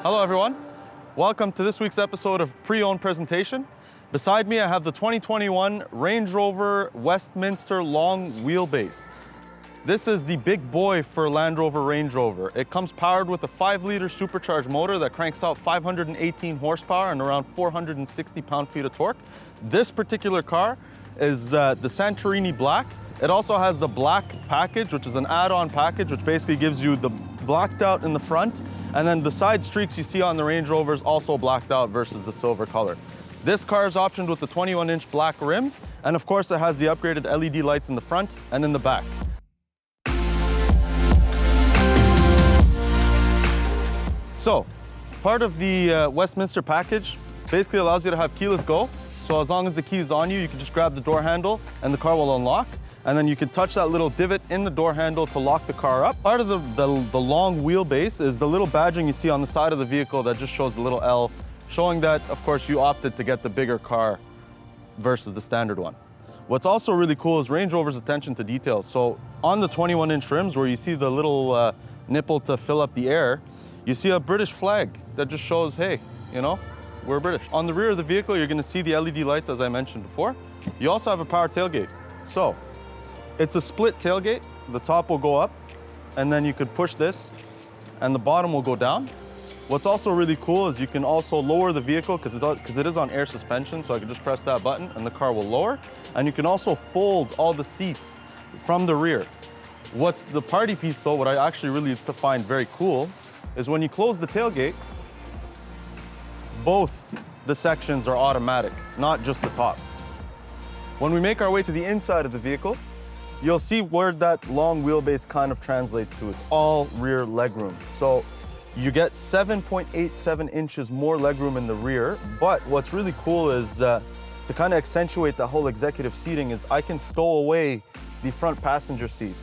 Hello everyone, welcome to this week's episode of Pre-Owned Presentation. Beside me I have the 2021 Range Rover Westminster Long Wheelbase. This is the big boy for Land Rover Range Rover. It comes powered with a 5-liter supercharged motor that cranks out 518 horsepower and around 460 pound-feet of torque. This particular car is the Santorini Black. It also has the black package, which is an add-on package, which basically gives you the blacked out in the front, and then the side streaks you see on the Range Rovers also blacked out versus the silver color. This car is optioned with the 21-inch black rims, and of course it has the upgraded LED lights in the front and in the back. So, part of the Westminster package basically allows you to have keyless go. So as long as the key is on you, you can just grab the door handle and the car will unlock. And then you can touch that little divot in the door handle to lock the car up. Part of the long wheelbase is the little badging you see on the side of the vehicle that just shows the little L, showing that, of course, you opted to get the bigger car versus the standard one. What's also really cool is Range Rover's attention to detail. So on the 21-inch rims where you see the little nipple to fill up the air, you see a British flag that just shows, hey, you know, we're British. On the rear of the vehicle, you're gonna see the LED lights, as I mentioned before. You also have a power tailgate. So it's a split tailgate. The top will go up, and then you could push this, and the bottom will go down. What's also really cool is you can also lower the vehicle because it is on air suspension, so I can just press that button and the car will lower. And you can also fold all the seats from the rear. What's the party piece though, what I actually really find very cool, is when you close the tailgate, both the sections are automatic, not just the top. When we make our way to the inside of the vehicle, you'll see where that long wheelbase kind of translates to. It's all rear legroom. So you get 7.87 inches more legroom in the rear, but what's really cool is to kind of accentuate the whole executive seating is I can stow away the front passenger seat.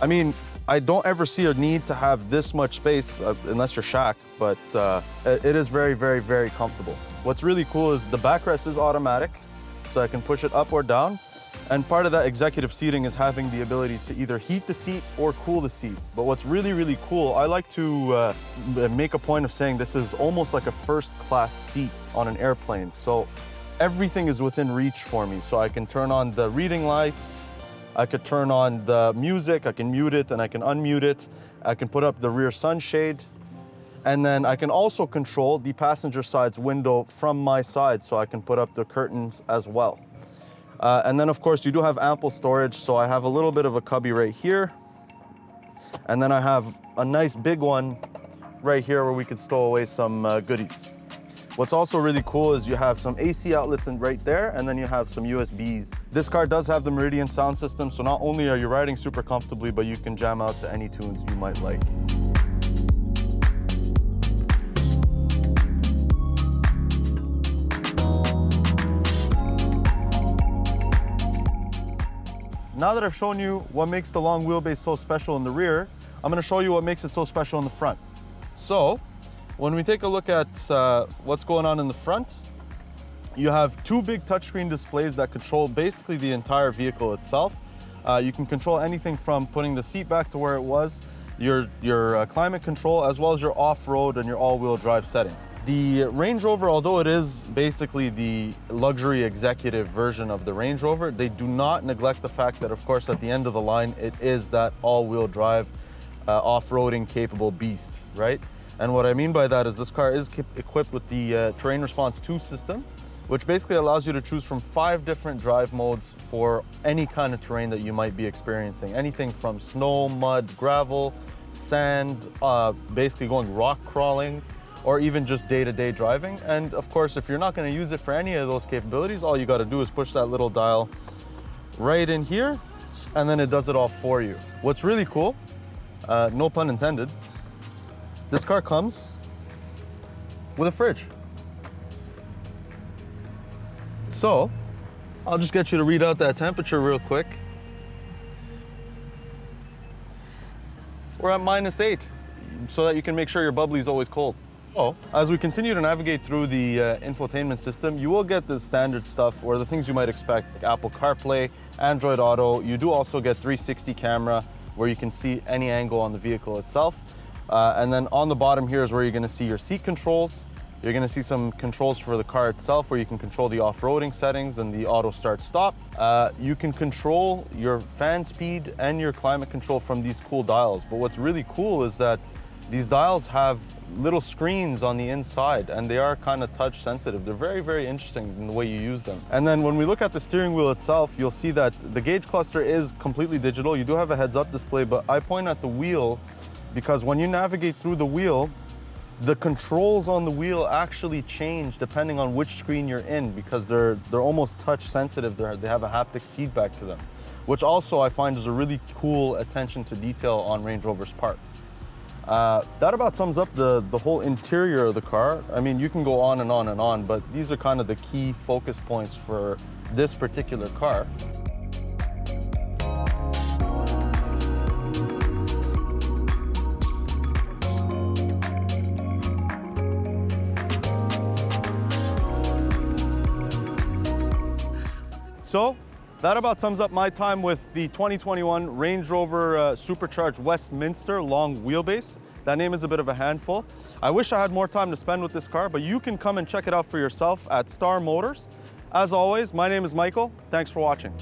I mean, I don't ever see a need to have this much space unless you're Shaq, but it is very, very, very comfortable. What's really cool is the backrest is automatic, so I can push it up or down. And part of that executive seating is having the ability to either heat the seat or cool the seat. But what's really, really cool, I like to make a point of saying this is almost like a first-class seat on an airplane. So everything is within reach for me. So I can turn on the reading lights, I could turn on the music, I can mute it and I can unmute it. I can put up the rear sunshade. And then I can also control the passenger side's window from my side, so I can put up the curtains as well. And then of course you do have ample storage, so I have a little bit of a cubby right here. And then I have a nice big one right here where we could stow away some goodies. What's also really cool is you have some AC outlets right there, and then you have some USBs. This car does have the Meridian sound system, so not only are you riding super comfortably, but you can jam out to any tunes you might like. Now that I've shown you what makes the long wheelbase so special in the rear, I'm gonna show you what makes it so special in the front. So, when we take a look at what's going on in the front, you have two big touchscreen displays that control basically the entire vehicle itself. You can control anything from putting the seat back to where it was, your climate control, as well as your off-road and your all-wheel drive settings. The Range Rover, although it is basically the luxury executive version of the Range Rover, they do not neglect the fact that, of course, at the end of the line, it is that all-wheel drive, off-roading capable beast, right? And what I mean by that is this car is equipped with the Terrain Response 2 system, which basically allows you to choose from 5 different drive modes for any kind of terrain that you might be experiencing. Anything from snow, mud, gravel, sand, basically going rock crawling, or even just day-to-day driving. And of course, if you're not gonna use it for any of those capabilities, all you gotta do is push that little dial right in here, and then it does it all for you. What's really cool, no pun intended, this car comes with a fridge. So, I'll just get you to read out that temperature real quick. We're at -8, so that you can make sure your bubbly is always cold. So, as we continue to navigate through the infotainment system, you will get the standard stuff, or the things you might expect, like Apple CarPlay, Android Auto. You do also get 360 camera, where you can see any angle on the vehicle itself. And then on the bottom here is where you're gonna see your seat controls. You're gonna see some controls for the car itself where you can control the off-roading settings and the auto start stop. You can control your fan speed and your climate control from these cool dials. But what's really cool is that these dials have little screens on the inside and they are kind of touch sensitive. They're very, very interesting in the way you use them. And then when we look at the steering wheel itself, you'll see that the gauge cluster is completely digital. You do have a heads-up display, but I point at the wheel because when you navigate through the wheel, the controls on the wheel actually change depending on which screen you're in because they're almost touch sensitive. They have a haptic feedback to them, which also I find is a really cool attention to detail on Range Rover's part. That about sums up the whole interior of the car. I mean, you can go on and on and on, but these are kind of the key focus points for this particular car. So that about sums up my time with the 2021 Range Rover Supercharged Westminster Long Wheelbase. That name is a bit of a handful. I wish I had more time to spend with this car, but you can come and check it out for yourself at Star Motors. As always, my name is Michael. Thanks for watching.